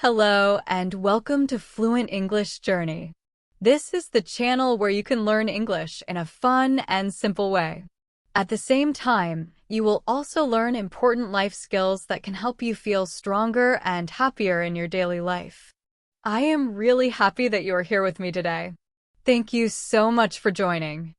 Hello and welcome to Fluent English Journey. This is the channel where you can learn English in a fun and simple way. At the same time, you will also learn important life skills that can help you feel stronger and happier in your daily life. I am really happy that you are here with me today. Thank you so much for joining.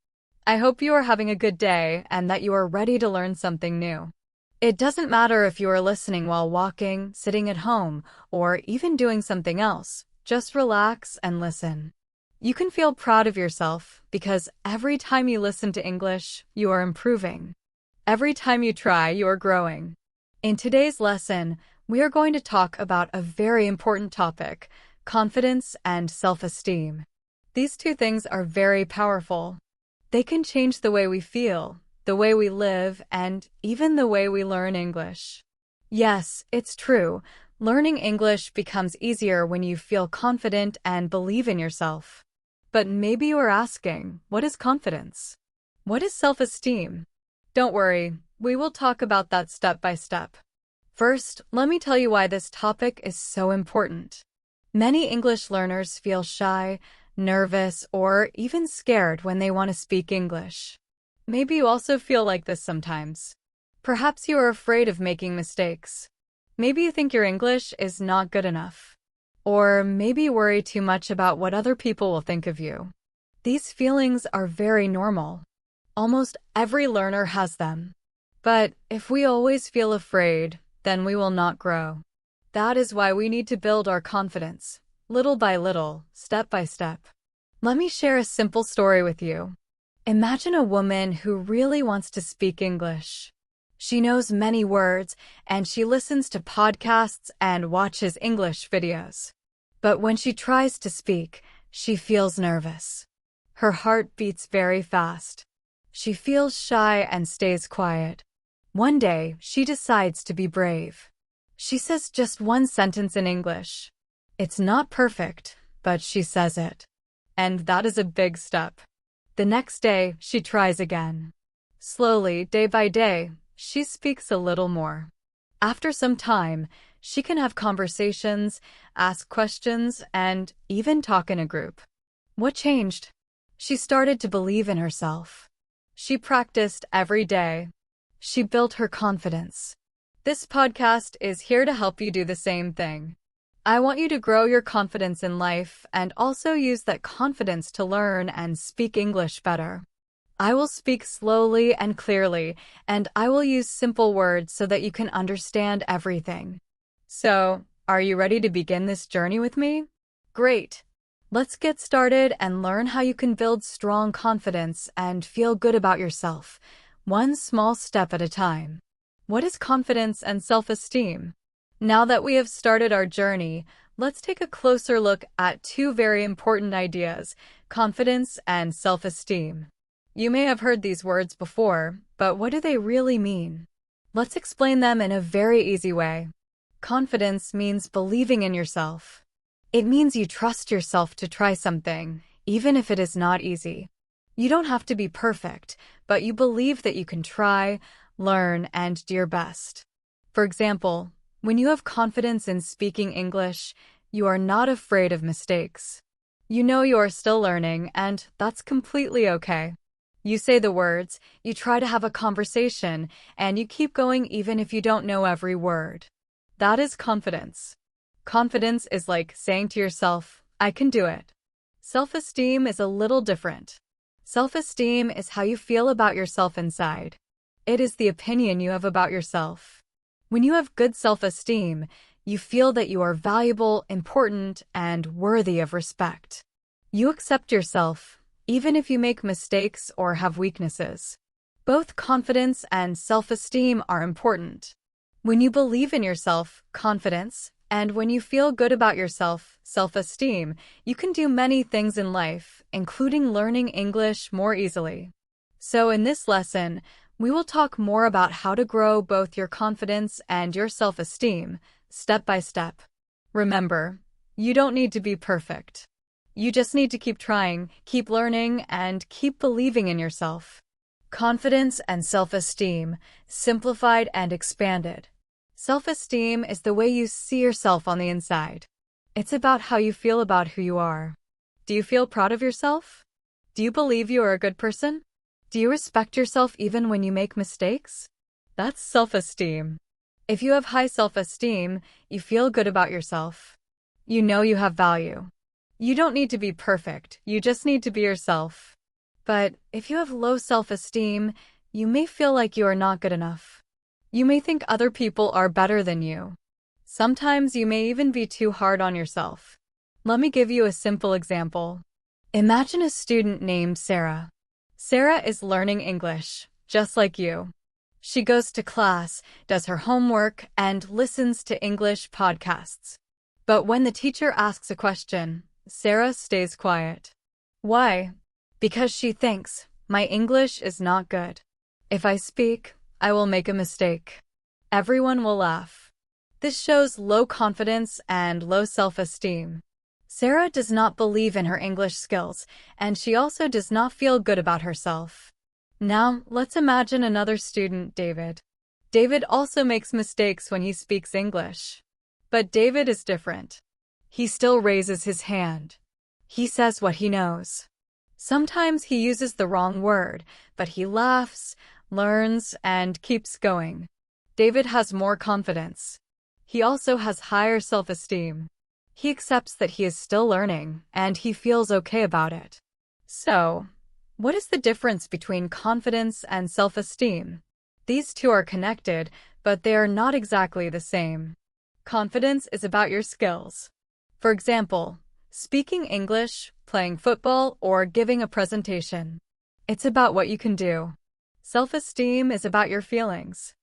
I hope you are having a good day and that you are ready to learn something new. It doesn't matter if you are listening while walking, sitting at home, or even doing something else. Just relax and listen. You can feel proud of yourself because every time you listen to English, you are improving. Every time you try, you are growing. In today's lesson, we are going to talk about a very important topic: confidence and self-esteem. These two things are very powerful. They can change the way we feel, the way we live, and even the way we learn English. Yes, it's true. Learning English becomes easier when you feel confident and believe in yourself. But maybe you are asking, what is confidence? What is self-esteem? Don't worry, we will talk about that step by step. First, let me tell you why this topic is so important. Many English learners feel shy, nervous, or even scared when they want to speak English. Maybe you also feel like this sometimes. Perhaps you are afraid of making mistakes. Maybe you think your English is not good enough. Or maybe you worry too much about what other people will think of you. These feelings are very normal. Almost every learner has them. But if we always feel afraid, then we will not grow. That is why we need to build our confidence, little by little, step by step. Let me share a simple story with you. Imagine a woman who really wants to speak English. She knows many words, and she listens to podcasts and watches English videos. But when she tries to speak, she feels nervous. Her heart beats very fast. She feels shy and stays quiet. One day, she decides to be brave. She says just one sentence in English. It's not perfect, but she says it. And that is a big step. The next day, she tries again. Slowly, day by day, she speaks a little more. After some time, she can have conversations, ask questions, and even talk in a group. What changed? She started to believe in herself. She practiced every day. She built her confidence. This podcast is here to help you do the same thing. I want you to grow your confidence in life and also use that confidence to learn and speak English better. I will speak slowly and clearly, and I will use simple words so that you can understand everything. So, are you ready to begin this journey with me? Great! Let's get started and learn how you can build strong confidence and feel good about yourself, one small step at a time. What is confidence and self-esteem? Now that we have started our journey, let's take a closer look at two very important ideas: confidence and self-esteem. You may have heard these words before, but what do they really mean? Let's explain them in a very easy way. Confidence means believing in yourself. It means you trust yourself to try something, even if it is not easy. You don't have to be perfect, but you believe that you can try, learn, and do your best. For example, when you have confidence in speaking English, you are not afraid of mistakes. You know you are still learning, and that's completely okay. You say the words, you try to have a conversation, and you keep going even if you don't know every word. That is confidence. Confidence is like saying to yourself, I can do it. Self-esteem is a little different. Self-esteem is how you feel about yourself inside. It is the opinion you have about yourself. When you have good self-esteem, you feel that you are valuable, important, and worthy of respect. You accept yourself, even if you make mistakes or have weaknesses. Both confidence and self-esteem are important. When you believe in yourself, confidence, and when you feel good about yourself, self-esteem, you can do many things in life, including learning English more easily. So in this lesson, we will talk more about how to grow both your confidence and your self-esteem, step by step. Remember, you don't need to be perfect. You just need to keep trying, keep learning, and keep believing in yourself. Confidence and self-esteem, simplified and expanded. Self-esteem is the way you see yourself on the inside. It's about how you feel about who you are. Do you feel proud of yourself? Do you believe you are a good person? Do you respect yourself even when you make mistakes? That's self-esteem. If you have high self-esteem, you feel good about yourself. You know you have value. You don't need to be perfect, you just need to be yourself. But if you have low self-esteem, you may feel like you are not good enough. You may think other people are better than you. Sometimes you may even be too hard on yourself. Let me give you a simple example. Imagine a student named Sarah. Sarah is learning English, just like you. She goes to class, does her homework, and listens to English podcasts. But when the teacher asks a question, Sarah stays quiet. Why? Because she thinks, my English is not good. If I speak, I will make a mistake. Everyone will laugh. This shows low confidence and low self-esteem. Sarah does not believe in her English skills, and she also does not feel good about herself. Now, let's imagine another student, David. David also makes mistakes when he speaks English. But David is different. He still raises his hand. He says what he knows. Sometimes he uses the wrong word, but he laughs, learns, and keeps going. David has more confidence. He also has higher self-esteem. He accepts that he is still learning, and he feels okay about it. So, what is the difference between confidence and self-esteem? These two are connected, but they are not exactly the same. Confidence is about your skills. For example, speaking English, playing football, or giving a presentation. It's about what you can do. Self-esteem is about your feelings.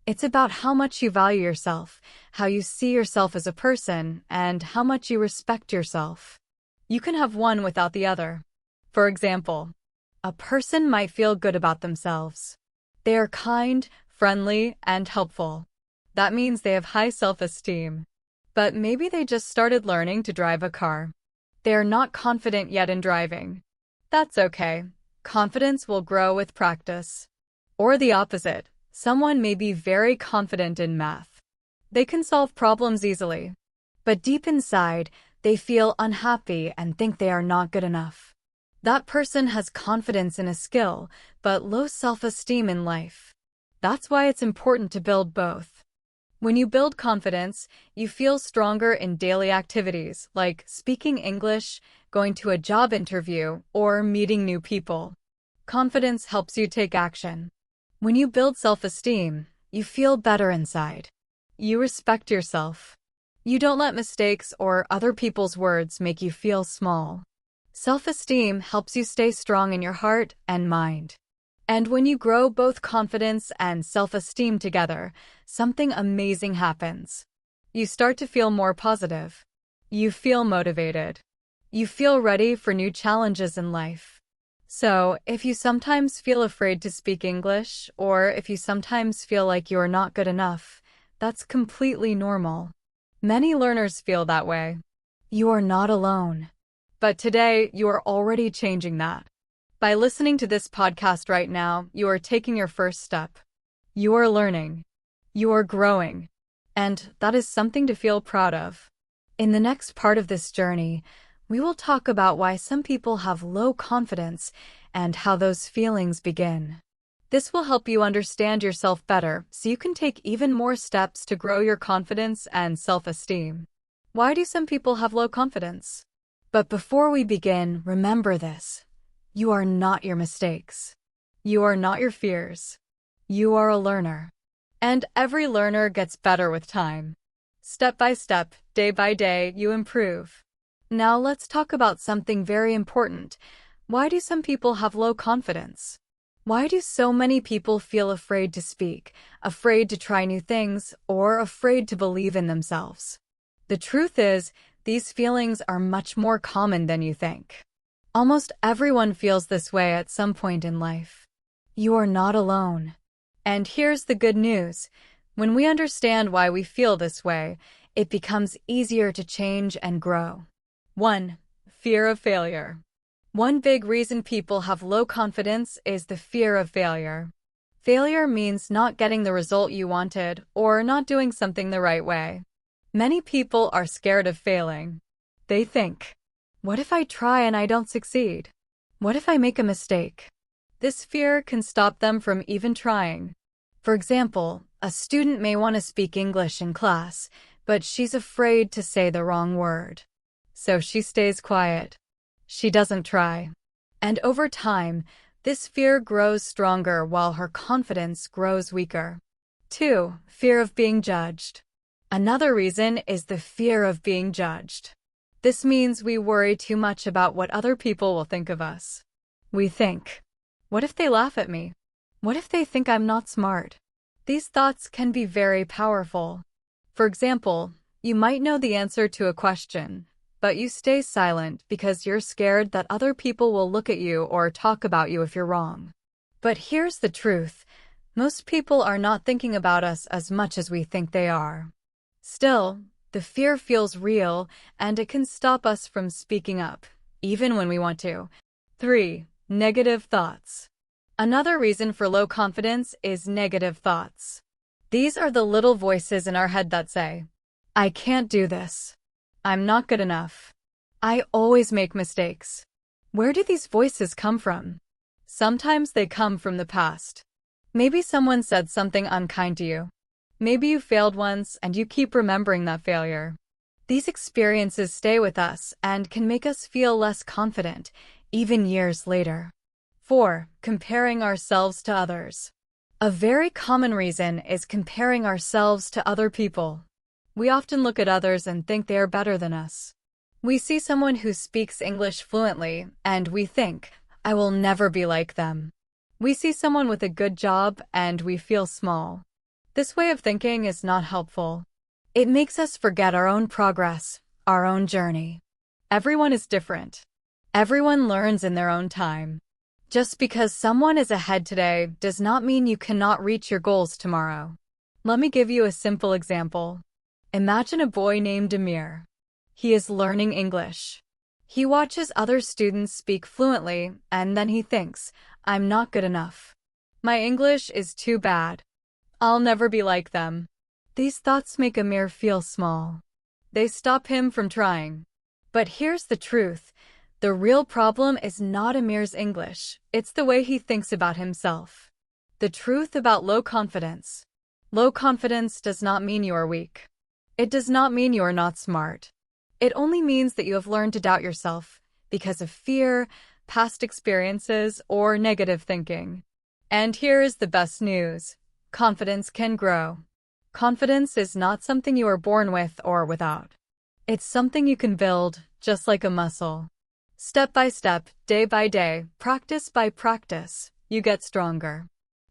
It's about how much you value yourself, how you see yourself as a person, and how much you respect yourself. You can have one without the other. For example, a person might feel good about themselves. They are kind, friendly, and helpful. That means they have high self-esteem. But maybe they just started learning to drive a car. They are not confident yet in driving. That's okay. Confidence will grow with practice. Or the opposite. Someone may be very confident in math. They can solve problems easily. But deep inside, they feel unhappy and think they are not good enough. That person has confidence in a skill, but low self-esteem in life. That's why it's important to build both. When you build confidence, you feel stronger in daily activities like speaking English, going to a job interview, or meeting new people. Confidence helps you take action. When you build self-esteem, you feel better inside. You respect yourself. You don't let mistakes or other people's words make you feel small. Self-esteem helps you stay strong in your heart and mind. And when you grow both confidence and self-esteem together, something amazing happens. You start to feel more positive. You feel motivated. You feel ready for new challenges in life. So, if you sometimes feel afraid to speak English, or if you sometimes feel like you are not good enough, that's completely normal. Many learners feel that way. You are not alone. But today, you are already changing that. By listening to this podcast right now, you are taking your first step. You are learning. You are growing. And that is something to feel proud of. In the next part of this journey, we will talk about why some people have low confidence and how those feelings begin. This will help you understand yourself better so you can take even more steps to grow your confidence and self-esteem. Why do some people have low confidence? But before we begin, remember this. You are not your mistakes. You are not your fears. You are a learner. And every learner gets better with time. Step by step, day by day, you improve. Now let's talk about something very important. Why do some people have low confidence? Why do so many people feel afraid to speak, afraid to try new things, or afraid to believe in themselves? The truth is, these feelings are much more common than you think. Almost everyone feels this way at some point in life. You are not alone. And here's the good news. When we understand why we feel this way, it becomes easier to change and grow. 1. Fear of failure. One big reason people have low confidence is the fear of failure. Failure means not getting the result you wanted or not doing something the right way. Many people are scared of failing. They think, what if I try and I don't succeed? What if I make a mistake? This fear can stop them from even trying. For example, a student may want to speak English in class, but she's afraid to say the wrong word. So she stays quiet. She doesn't try. And over time, this fear grows stronger while her confidence grows weaker. 2. Fear of being judged. Another reason is the fear of being judged. This means we worry too much about what other people will think of us. We think, what if they laugh at me? What if they think I'm not smart? These thoughts can be very powerful. For example, you might know the answer to a question, but you stay silent because you're scared that other people will look at you or talk about you if you're wrong. But here's the truth. Most people are not thinking about us as much as we think they are. Still, the fear feels real, and it can stop us from speaking up, even when we want to. 3. Negative thoughts. Another reason for low confidence is negative thoughts. These are the little voices in our head that say, I can't do this. I'm not good enough. I always make mistakes. Where do these voices come from? Sometimes they come from the past. Maybe someone said something unkind to you. Maybe you failed once and you keep remembering that failure. These experiences stay with us and can make us feel less confident, even years later. 4. Comparing ourselves to others. A very common reason is comparing ourselves to other people. We often look at others and think they are better than us. We see someone who speaks English fluently, and we think, I will never be like them. We see someone with a good job, and we feel small. This way of thinking is not helpful. It makes us forget our own progress, our own journey. Everyone is different. Everyone learns in their own time. Just because someone is ahead today does not mean you cannot reach your goals tomorrow. Let me give you a simple example. Imagine a boy named Amir. He is learning English. He watches other students speak fluently, and then he thinks, I'm not good enough. My English is too bad. I'll never be like them. These thoughts make Amir feel small. They stop him from trying. But here's the truth. The real problem is not Amir's English. It's the way he thinks about himself. The truth about low confidence. Low confidence does not mean you are weak. It does not mean you are not smart. It only means that you have learned to doubt yourself because of fear, past experiences, or negative thinking. And here is the best news. Confidence can grow. Confidence is not something you are born with or without. It's something you can build, just like a muscle. Step by step, day by day, practice by practice, you get stronger.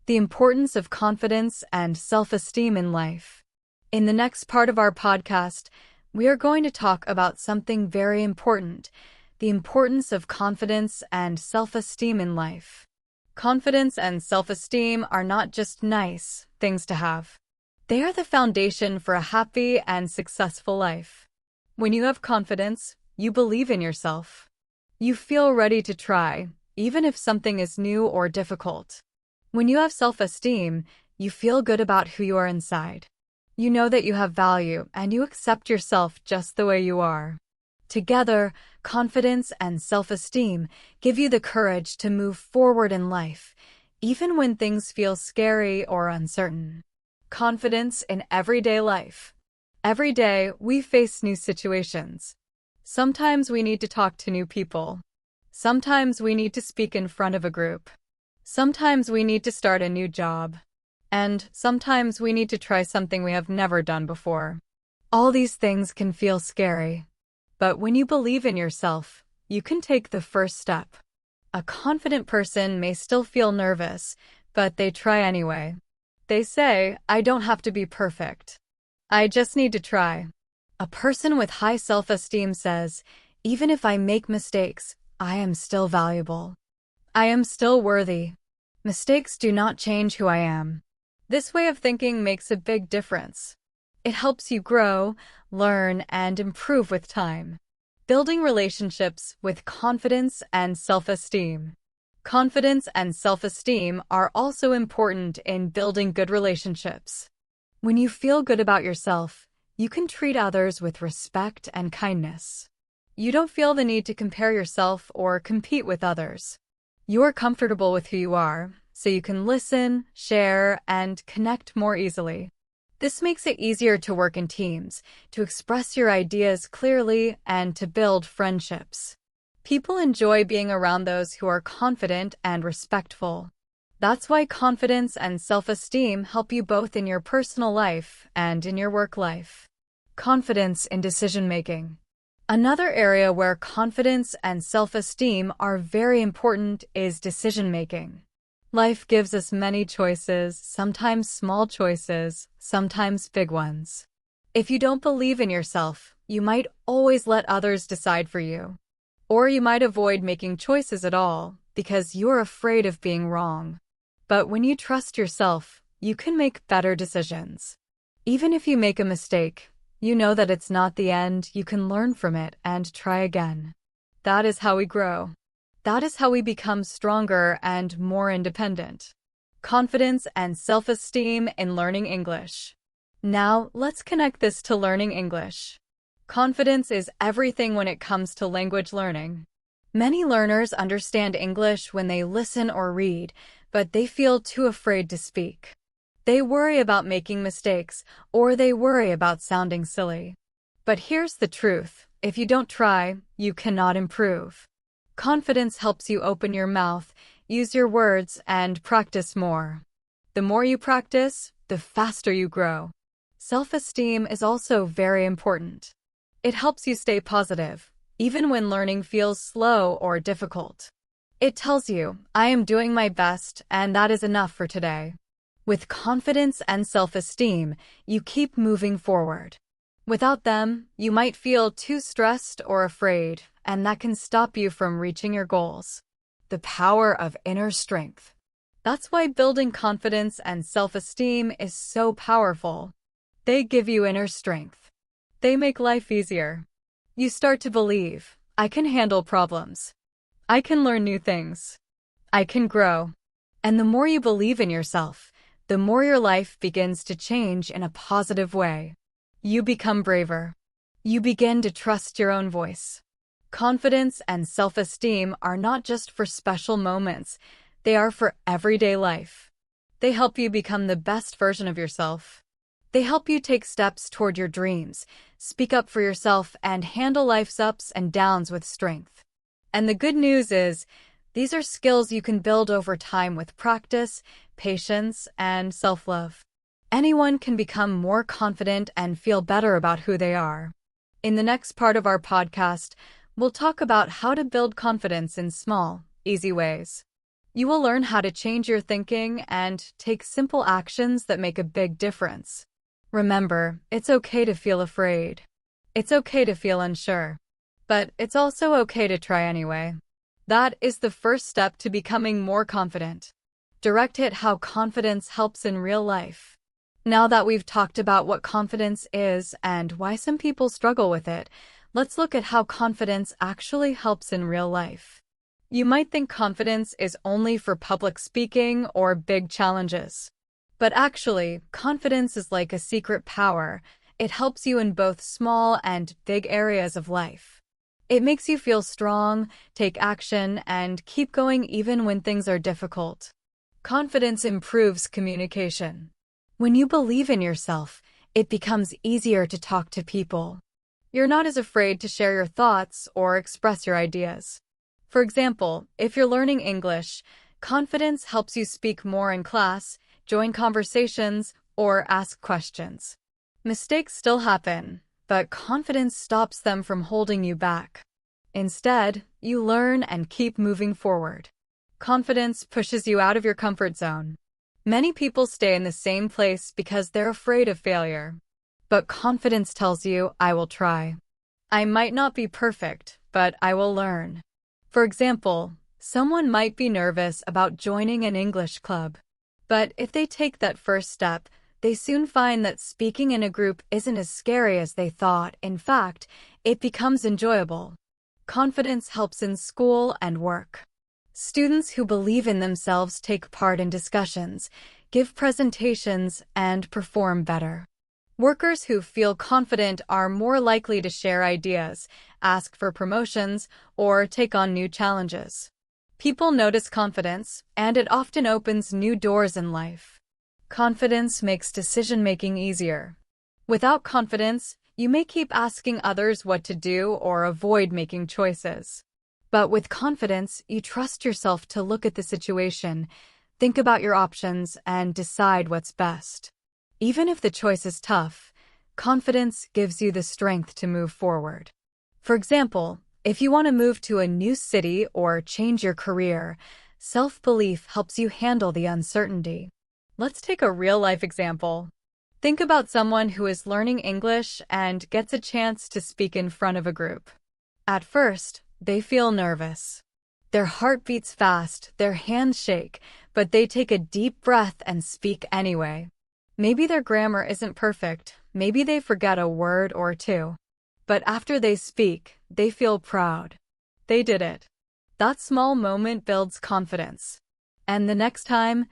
The importance of confidence and self-esteem in life. In the next part of our podcast, we are going to talk about something very important, the importance of confidence and self-esteem in life. Confidence and self-esteem are not just nice things to have. They are the foundation for a happy and successful life. When you have confidence, you believe in yourself. You feel ready to try, even if something is new or difficult. When you have self-esteem, you feel good about who you are inside. You know that you have value and you accept yourself just the way you are. Together, confidence and self-esteem give you the courage to move forward in life, even when things feel scary or uncertain. Confidence in everyday life. Every day, we face new situations. Sometimes we need to talk to new people. Sometimes we need to speak in front of a group. Sometimes we need to start a new job. And sometimes we need to try something we have never done before. All these things can feel scary. But when you believe in yourself, you can take the first step. A confident person may still feel nervous, but they try anyway. They say, I don't have to be perfect. I just need to try. A person with high self-esteem says, even if I make mistakes, I am still valuable. I am still worthy. Mistakes do not change who I am. This way of thinking makes a big difference. It helps you grow, learn, and improve with time. Building relationships with confidence and self-esteem. Confidence and self-esteem are also important in building good relationships. When you feel good about yourself, you can treat others with respect and kindness. You don't feel the need to compare yourself or compete with others. You're comfortable with who you are, so you can listen, share, and connect more easily. This makes it easier to work in teams, to express your ideas clearly, and to build friendships. People enjoy being around those who are confident and respectful. That's why confidence and self-esteem help you both in your personal life and in your work life. Confidence in decision-making. Another area where confidence and self-esteem are very important is decision-making. Life gives us many choices, sometimes small choices, sometimes big ones. If you don't believe in yourself, you might always let others decide for you. Or you might avoid making choices at all because you're afraid of being wrong. But when you trust yourself, you can make better decisions. Even if you make a mistake, you know that it's not the end, you can learn from it and try again. That is how we grow. That is how we become stronger and more independent. Confidence and self-esteem in learning English. Now, let's connect this to learning English. Confidence is everything when it comes to language learning. Many learners understand English when they listen or read, but they feel too afraid to speak. They worry about making mistakes, or they worry about sounding silly. But here's the truth: if you don't try, you cannot improve. Confidence helps you open your mouth, use your words, and practice more. The more you practice, the faster you grow. Self-esteem is also very important. It helps you stay positive, even when learning feels slow or difficult. It tells you, I am doing my best, and that is enough for today. With confidence and self-esteem, you keep moving forward. Without them, you might feel too stressed or afraid, and that can stop you from reaching your goals. The power of inner strength. That's why building confidence and self-esteem is so powerful. They give you inner strength. They make life easier. You start to believe, I can handle problems. I can learn new things. I can grow. And the more you believe in yourself, the more your life begins to change in a positive way. You become braver. You begin to trust your own voice. Confidence and self-esteem are not just for special moments, they are for everyday life. They help you become the best version of yourself. They help you take steps toward your dreams, speak up for yourself, and handle life's ups and downs with strength. And the good news is, these are skills you can build over time with practice, patience, and self-love. Anyone can become more confident and feel better about who they are. In the next part of our podcast, we'll talk about how to build confidence in small, easy ways. You will learn how to change your thinking and take simple actions that make a big difference. Remember, it's okay to feel afraid. It's okay to feel unsure. But it's also okay to try anyway. That is the first step to becoming more confident. Direct hit how confidence helps in real life. Now that we've talked about what confidence is and why some people struggle with it, let's look at how confidence actually helps in real life. You might think confidence is only for public speaking or big challenges. But actually, confidence is like a secret power. It helps you in both small and big areas of life. It makes you feel strong, take action, and keep going even when things are difficult. Confidence improves communication. When you believe in yourself, it becomes easier to talk to people. You're not as afraid to share your thoughts or express your ideas. For example, if you're learning English, confidence helps you speak more in class, join conversations, or ask questions. Mistakes still happen, but confidence stops them from holding you back. Instead, you learn and keep moving forward. Confidence pushes you out of your comfort zone. Many people stay in the same place because they're afraid of failure. But confidence tells you, I will try. I might not be perfect, but I will learn. For example, someone might be nervous about joining an English club. But if they take that first step, they soon find that speaking in a group isn't as scary as they thought. In fact, it becomes enjoyable. Confidence helps in school and work. Students who believe in themselves take part in discussions, give presentations, and perform better. Workers who feel confident are more likely to share ideas, ask for promotions, or take on new challenges. People notice confidence, and it often opens new doors in life. Confidence makes decision-making easier. Without confidence, you may keep asking others what to do or avoid making choices. But with confidence, you trust yourself to look at the situation, think about your options, and decide what's best. Even if the choice is tough, confidence gives you the strength to move forward. For example, if you want to move to a new city or change your career, self-belief helps you handle the uncertainty. Let's take a real-life example. Think about someone who is learning English and gets a chance to speak in front of a group. At first, they feel nervous. Their heart beats fast, their hands shake, but they take a deep breath and speak anyway. Maybe their grammar isn't perfect, maybe they forget a word or two. But after they speak, they feel proud. They did it. That small moment builds confidence. And the next time,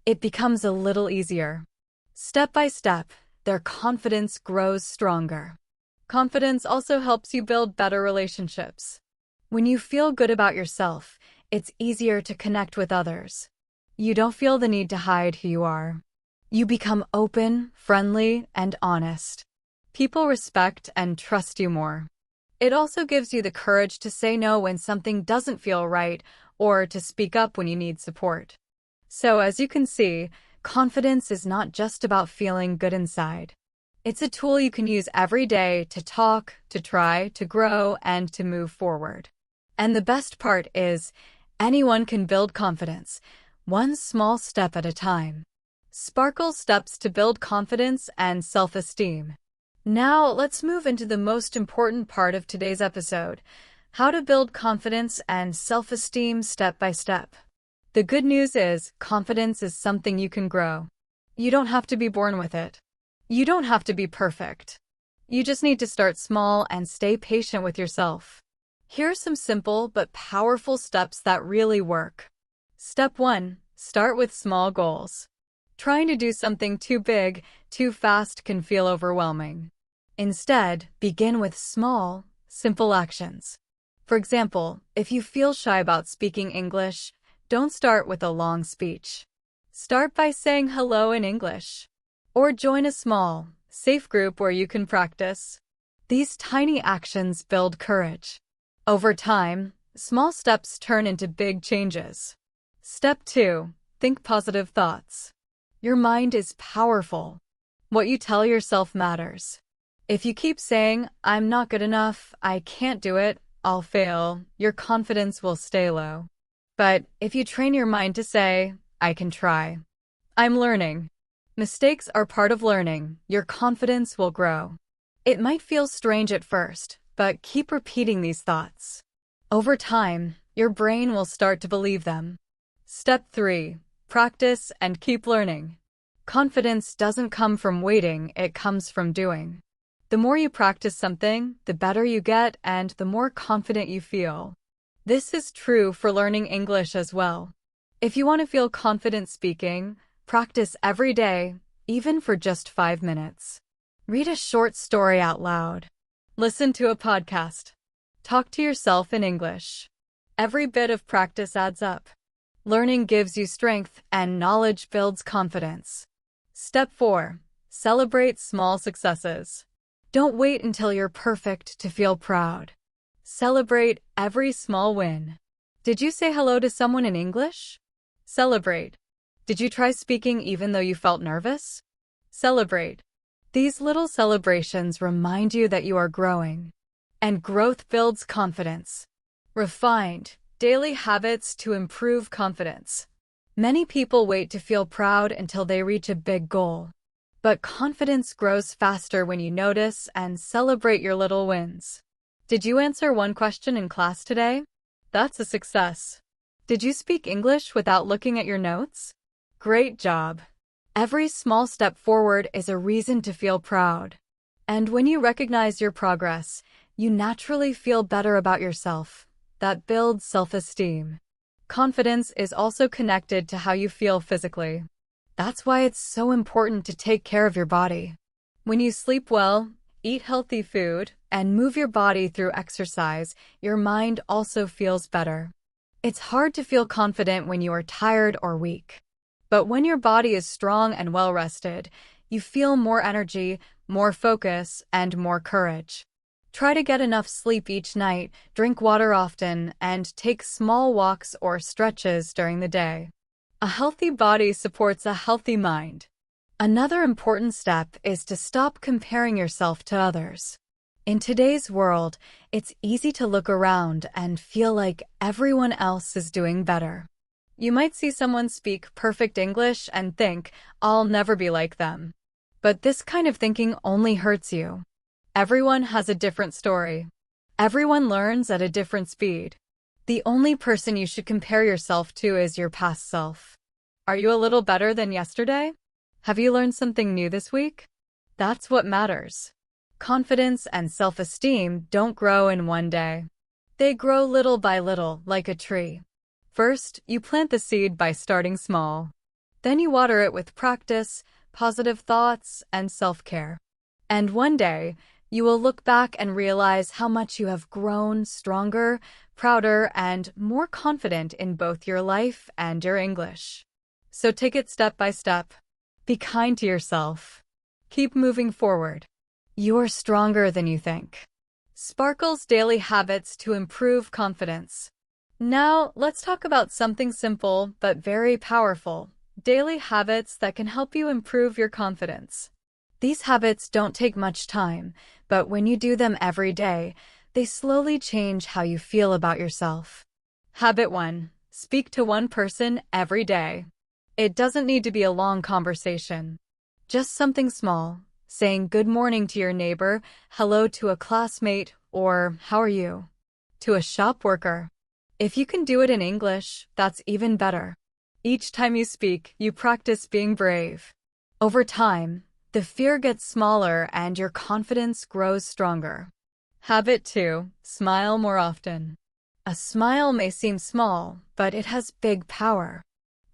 it becomes a little easier. Step by step, their confidence grows stronger. Confidence also helps you build better relationships. When you feel good about yourself, it's easier to connect with others. You don't feel the need to hide who you are. You become open, friendly, and honest. People respect and trust you more. It also gives you the courage to say no when something doesn't feel right or to speak up when you need support. So, as you can see, confidence is not just about feeling good inside. It's a tool you can use every day to talk, to try, to grow, and to move forward. And the best part is, anyone can build confidence, one small step at a time. Sparkle steps to build confidence and self-esteem. Now, let's move into the most important part of today's episode, how to build confidence and self-esteem step by step. The good news is, confidence is something you can grow. You don't have to be born with it. You don't have to be perfect. You just need to start small and stay patient with yourself. Here are some simple but powerful steps that really work. Step 1. Start with small goals. Trying to do something too big, too fast can feel overwhelming. Instead, begin with small, simple actions. For example, if you feel shy about speaking English, don't start with a long speech. Start by saying hello in English. Or join a small, safe group where you can practice. These tiny actions build courage. Over time, small steps turn into big changes. Step 2. Think positive thoughts. Your mind is powerful. What you tell yourself matters. If you keep saying, "I'm not good enough, I can't do it, I'll fail," your confidence will stay low. But if you train your mind to say, "I can try. I'm learning." Mistakes are part of learning. Your confidence will grow. It might feel strange at first, but keep repeating these thoughts. Over time, your brain will start to believe them. Step 3. Practice and keep learning. Confidence doesn't come from waiting, it comes from doing. The more you practice something, the better you get and the more confident you feel. This is true for learning English as well. If you want to feel confident speaking, practice every day, even for just 5 minutes. Read a short story out loud. Listen to a podcast. Talk to yourself in English. Every bit of practice adds up. Learning gives you strength, and knowledge builds confidence. Step 4. Celebrate small successes. Don't wait until you're perfect to feel proud. Celebrate every small win. Did you say hello to someone in English? Celebrate. Did you try speaking even though you felt nervous? Celebrate. These little celebrations remind you that you are growing. And growth builds confidence. Refined, daily habits to improve confidence. Many people wait to feel proud until they reach a big goal. But confidence grows faster when you notice and celebrate your little wins. Did you answer one question in class today? That's a success. Did you speak English without looking at your notes? Great job. Every small step forward is a reason to feel proud. And when you recognize your progress, you naturally feel better about yourself. That builds self-esteem. Confidence is also connected to how you feel physically. That's why it's so important to take care of your body. When you sleep well, eat healthy food, and move your body through exercise, your mind also feels better. It's hard to feel confident when you are tired or weak. But when your body is strong and well-rested, you feel more energy, more focus, and more courage. Try to get enough sleep each night, drink water often, and take small walks or stretches during the day. A healthy body supports a healthy mind. Another important step is to stop comparing yourself to others. In today's world, it's easy to look around and feel like everyone else is doing better. You might see someone speak perfect English and think, "I'll never be like them." But this kind of thinking only hurts you. Everyone has a different story. Everyone learns at a different speed. The only person you should compare yourself to is your past self. Are you a little better than yesterday? Have you learned something new this week? That's what matters. Confidence and self-esteem don't grow in one day. They grow little by little, like a tree. First, you plant the seed by starting small. Then you water it with practice, positive thoughts, and self-care. And one day, you will look back and realize how much you have grown stronger, prouder, and more confident in both your life and your English. So take it step by step. Be kind to yourself. Keep moving forward. You're stronger than you think. Sparkle's daily habits to improve confidence. Now, let's talk about something simple but very powerful. Daily habits that can help you improve your confidence. These habits don't take much time, but when you do them every day, they slowly change how you feel about yourself. Habit 1. Speak to one person every day. It doesn't need to be a long conversation. Just something small, saying good morning to your neighbor, hello to a classmate, or how are you to a shop worker. If you can do it in English, that's even better. Each time you speak, you practice being brave. Over time, the fear gets smaller and your confidence grows stronger. Habit 2. Smile more often. A smile may seem small, but it has big power.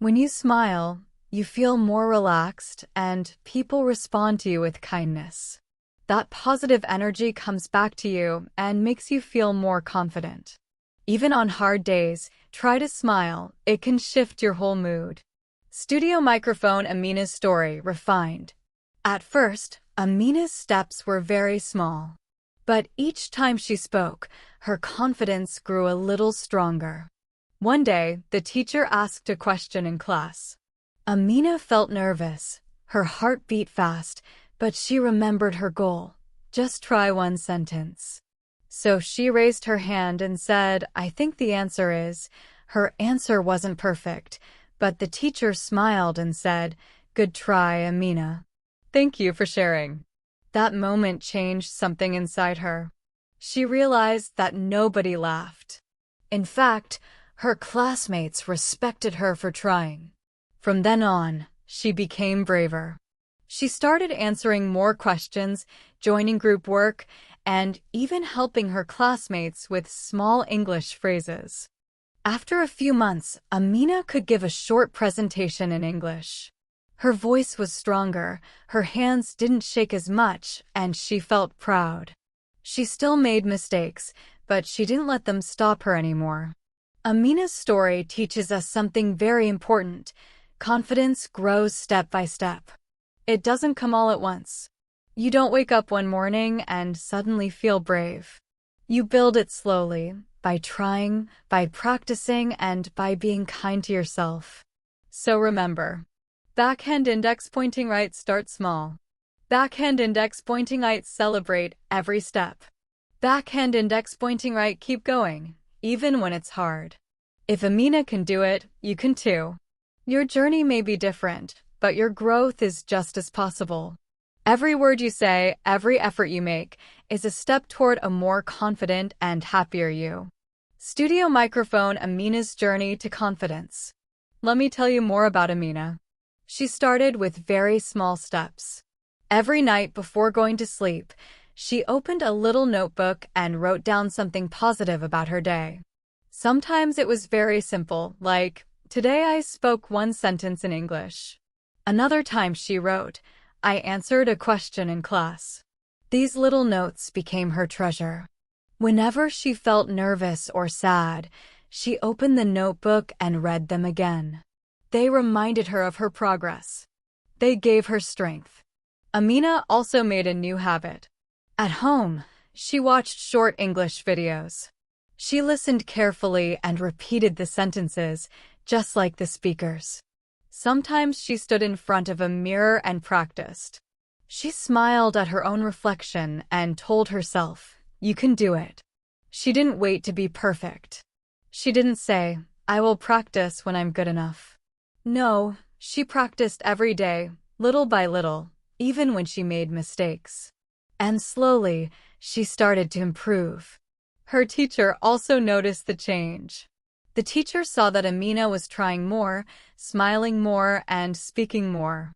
When you smile, you feel more relaxed and people respond to you with kindness. That positive energy comes back to you and makes you feel more confident. Even on hard days, try to smile. It can shift your whole mood. Studio microphone Amina's story refined. At first, Amina's steps were very small. But each time she spoke, her confidence grew a little stronger. One day, the teacher asked a question in class. Amina felt nervous. Her heart beat fast, but she remembered her goal. Just try one sentence. So she raised her hand and said, "I think the answer is." Her answer wasn't perfect, but the teacher smiled and said, "Good try, Amina. Thank you for sharing." That moment changed something inside her. She realized that nobody laughed. In fact, her classmates respected her for trying. From then on, she became braver. She started answering more questions, joining group work, and even helping her classmates with small English phrases. After a few months, Amina could give a short presentation in English. Her voice was stronger, her hands didn't shake as much, and she felt proud. She still made mistakes, but she didn't let them stop her anymore. Amina's story teaches us something very important. Confidence grows step by step. It doesn't come all at once. You don't wake up one morning and suddenly feel brave. You build it slowly, by trying, by practicing, and by being kind to yourself. So remember, backhand index pointing right, start small. Backhand index pointing right, celebrate every step. Backhand index pointing right, keep going, even when it's hard. If Amina can do it, you can too. Your journey may be different, but your growth is just as possible. Every word you say, every effort you make, is a step toward a more confident and happier you. Studio microphone Amina's journey to confidence. Let me tell you more about Amina. She started with very small steps. Every night before going to sleep, she opened a little notebook and wrote down something positive about her day. Sometimes it was very simple, like, "Today I spoke one sentence in English." Another time she wrote, "I answered a question in class." These little notes became her treasure. Whenever she felt nervous or sad, she opened the notebook and read them again. They reminded her of her progress. They gave her strength. Amina also made a new habit. At home, she watched short English videos. She listened carefully and repeated the sentences, just like the speakers. Sometimes she stood in front of a mirror and practiced. She smiled at her own reflection and told herself, "You can do it." She didn't wait to be perfect. She didn't say, "I will practice when I'm good enough." No, she practiced every day, little by little, even when she made mistakes. And slowly, she started to improve. Her teacher also noticed the change. The teacher saw that Amina was trying more, smiling more, and speaking more.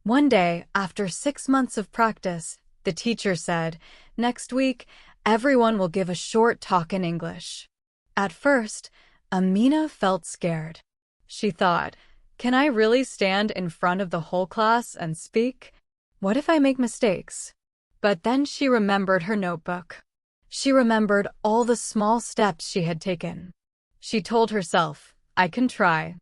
One day, after 6 months of practice, the teacher said, "Next week, everyone will give a short talk in English." At first, Amina felt scared. She thought, "Can I really stand in front of the whole class and speak? What if I make mistakes?" But then she remembered her notebook. She remembered all the small steps she had taken. She told herself, "I can try.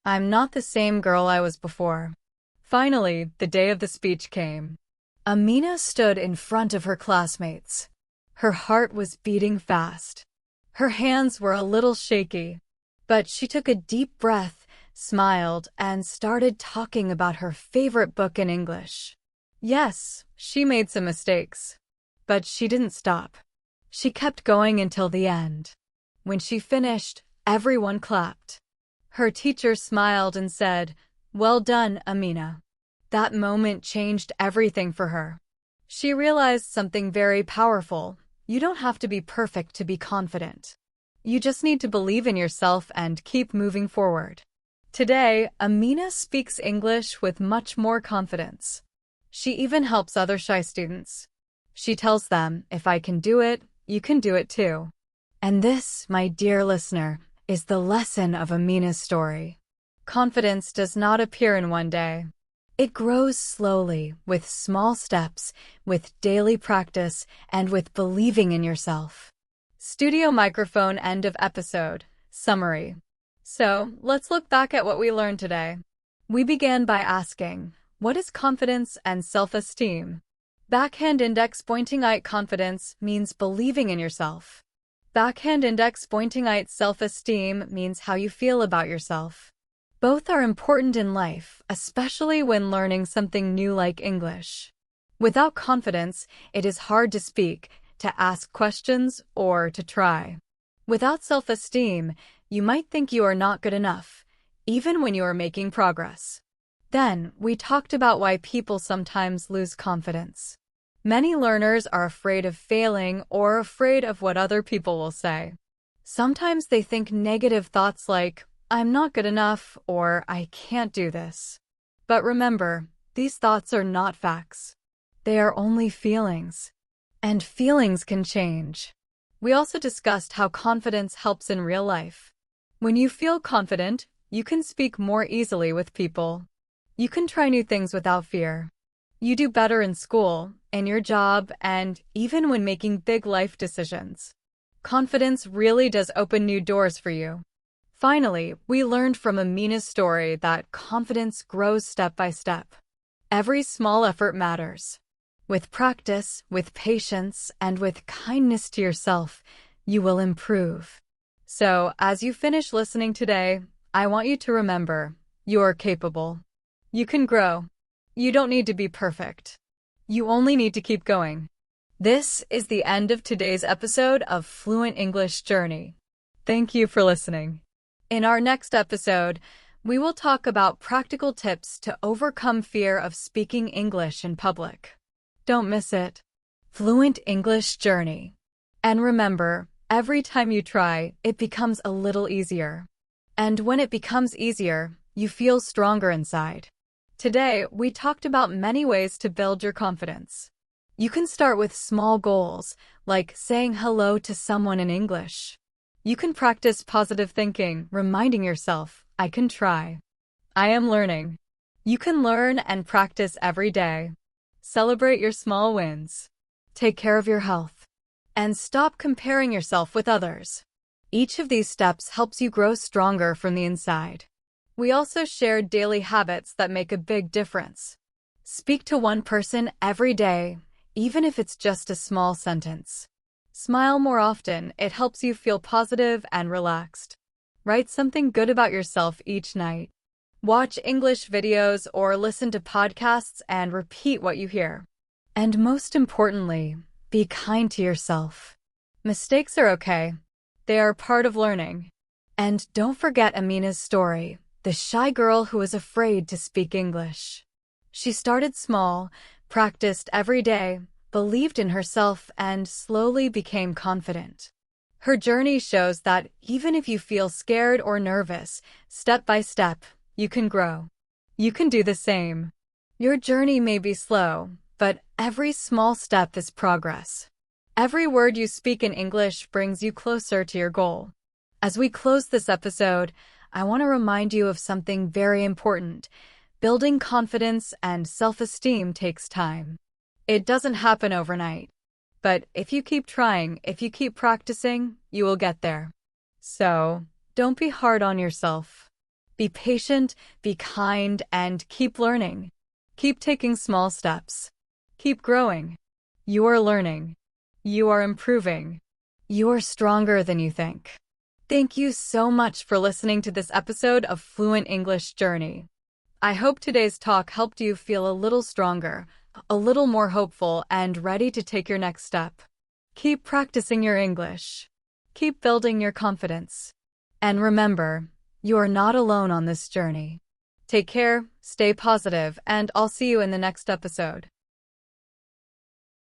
I'm not the same girl I was before." Finally, the day of the speech came. Amina stood in front of her classmates. Her heart was beating fast. Her hands were a little shaky, but she took a deep breath, smiled, and started talking about her favorite book in English. Yes, she made some mistakes, but she didn't stop. She kept going until the end. When she finished, everyone clapped. Her teacher smiled and said, "Well done, Amina." That moment changed everything for her. She realized something very powerful. You don't have to be perfect to be confident. You just need to believe in yourself and keep moving forward. Today, Amina speaks English with much more confidence. She even helps other shy students. She tells them, "If I can do it, you can do it too." And this, my dear listener, is the lesson of Amina's story. Confidence does not appear in one day. It grows slowly, with small steps, with daily practice, and with believing in yourself. Studio microphone, end of episode. Summary. So, let's look back at what we learned today. We began by asking, what is confidence and self-esteem? Backhand index pointing at confidence means believing in yourself. Backhand index pointing at self-esteem means how you feel about yourself. Both are important in life, especially when learning something new like English. Without confidence, it is hard to speak, to ask questions, or to try. Without self-esteem, you might think you are not good enough, even when you are making progress. Then, we talked about why people sometimes lose confidence. Many learners are afraid of failing or afraid of what other people will say. Sometimes they think negative thoughts like, "I'm not good enough," or "I can't do this." But remember, these thoughts are not facts. They are only feelings. And feelings can change. We also discussed how confidence helps in real life. When you feel confident, you can speak more easily with people. You can try new things without fear. You do better in school, in your job, and even when making big life decisions. Confidence really does open new doors for you. Finally, we learned from Amina's story that confidence grows step by step. Every small effort matters. With practice, with patience, and with kindness to yourself, you will improve. So, as you finish listening today, I want you to remember, you are capable. You can grow. You don't need to be perfect. You only need to keep going. This is the end of today's episode of Fluent English Journey. Thank you for listening. In our next episode, we will talk about practical tips to overcome fear of speaking English in public. Don't miss it. Fluent English Journey. And remember, every time you try, it becomes a little easier. And when it becomes easier, you feel stronger inside. Today, we talked about many ways to build your confidence. You can start with small goals, like saying hello to someone in English. You can practice positive thinking, reminding yourself, I can try. I am learning. You can learn and practice every day. Celebrate your small wins. Take care of your health. And stop comparing yourself with others. Each of these steps helps you grow stronger from the inside. We also shared daily habits that make a big difference. Speak to one person every day, even if it's just a small sentence. Smile more often, it helps you feel positive and relaxed. Write something good about yourself each night. Watch English videos or listen to podcasts and repeat what you hear. And most importantly, be kind to yourself. Mistakes are okay. They are part of learning. And don't forget Amina's story, the shy girl who was afraid to speak English. She started small, practiced every day, believed in herself, and slowly became confident. Her journey shows that even if you feel scared or nervous, step by step, you can grow. You can do the same. Your journey may be slow, but every small step is progress. Every word you speak in English brings you closer to your goal. As we close this episode, I want to remind you of something very important. Building confidence and self-esteem takes time. It doesn't happen overnight. But if you keep trying, if you keep practicing, you will get there. So, don't be hard on yourself. Be patient, be kind, and keep learning. Keep taking small steps. Keep growing. You are learning. You are improving. You are stronger than you think. Thank you so much for listening to this episode of Fluent English Journey. I hope today's talk helped you feel a little stronger, a little more hopeful, and ready to take your next step. Keep practicing your English. Keep building your confidence. And remember, you are not alone on this journey. Take care, stay positive, and I'll see you in the next episode.